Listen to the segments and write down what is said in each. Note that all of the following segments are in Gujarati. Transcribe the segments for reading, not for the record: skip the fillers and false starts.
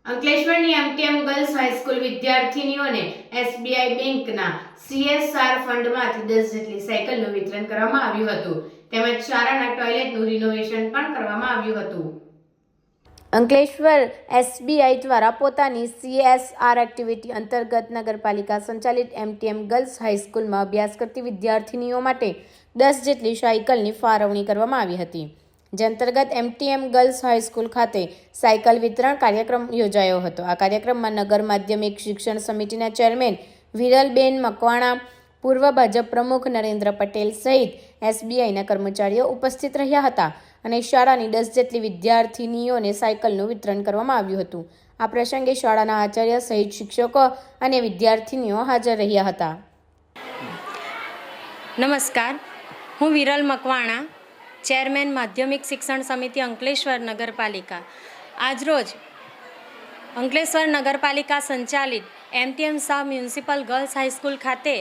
અંકલેશ્વરની એમટીએમ ગર્લ્સ હાઈસ્કૂલ વિદ્યાર્થીનીઓને એસબીઆઈ બેંકના સીએસઆર ફંડમાંથી 10 જેટલી સાયકલનું વિતરણ કરવામાં આવ્યું હતું તેમજ શાળાના ટોયલેટનું રિનોવેશન પણ કરવામાં આવ્યું હતું। અંકલેશ્વર એસબીઆઈ દ્વારા પોતાની સીએસઆર એક્ટિવિટી અંતર્ગત નગરપાલિકા સંચાલિત એમટીએમ ગર્લ્સ હાઈસ્કૂલમાં અભ્યાસ કરતી વિદ્યાર્થીનીઓ માટે 10 જેટલી સાયકલની ફાળવણી કરવામાં આવી હતી, જે અંતર્ગત એમટીએમ ગર્લ્સ હાઈસ્કૂલ ખાતે સાયકલ વિતરણ કાર્યક્રમ યોજાયો હતો। આ કાર્યક્રમમાં નગર માધ્યમિક શિક્ષણ સમિતિના ચેરમેન વિરલબેન મકવાણા, પૂર્વ ભાજપ પ્રમુખ નરેન્દ્ર પટેલ સહિત એસબીઆઈના કર્મચારીઓ ઉપસ્થિત રહ્યા હતા અને શાળાની 10 જેટલી વિદ્યાર્થીનીઓને સાયકલનું વિતરણ કરવામાં આવ્યું હતું। આ પ્રસંગે શાળાના આચાર્ય સહિત શિક્ષકો અને વિદ્યાર્થીનીઓ હાજર રહ્યા હતા। નમસ્કાર, હું વિરલ મકવાણા, ચેરમેન માધ્યમિક શિક્ષણ સમિતિ અંકલેશ્વર નગરપાલિકા। આજરોજ અંકલેશ્વર નગરપાલિકા સંચાલિત MTM Shah municipal girls high school ખાતે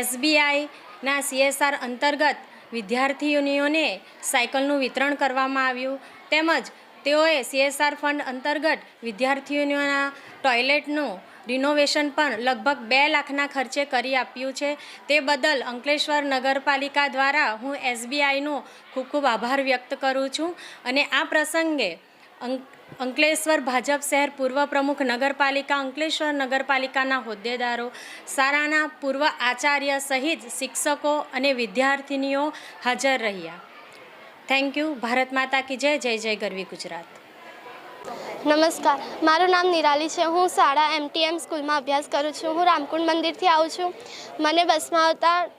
એસબીઆઈના સીએસઆર અંતર્ગત વિદ્યાર્થીનીઓને સાયકલનું વિતરણ કરવામાં આવ્યું તેમજ તેઓએ સીએસઆર ફંડ અંતર્ગત વિદ્યાર્થીઓના ટોયલેટનું રિનોવેશન પણ લગભગ 2 લાખના ખર્ચે કરી આપ્યું છે। તે બદલ અંકલેશ્વર નગરપાલિકા દ્વારા હું એસબીઆઈનો ખૂબ ખૂબ આભાર વ્યક્ત કરું છું અને આ પ્રસંગે અંકલેશ્વર ભાજપ શહેર પૂર્વ પ્રમુખ નગરપાલિકા અંકલેશ્વર નગરપાલિકાના હોદ્દેદારો, શાળાના પૂર્વ આચાર્ય સહિત શિક્ષકો અને વિદ્યાર્થીનીઓ હાજર રહ્યા। Thank you. ભારત માતા કી જય। જય જય ગરવી ગુજરાત। નમસ્કાર, મારું નામ નિરાલી છે। હું શાળા એમટીએમ સ્કૂલમાં અભ્યાસ કરું છું। હું રામકુંડ મંદિરથી આવું છું। મને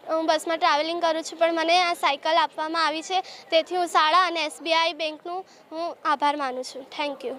હું બસમાં ટ્રાવેલિંગ કરું છું, પણ મને આ સાયકલ આપવામાં આવી છે, તેથી હું શાળા અને એસબીઆઈ બેંકનું આભાર માનું છું। Thank you.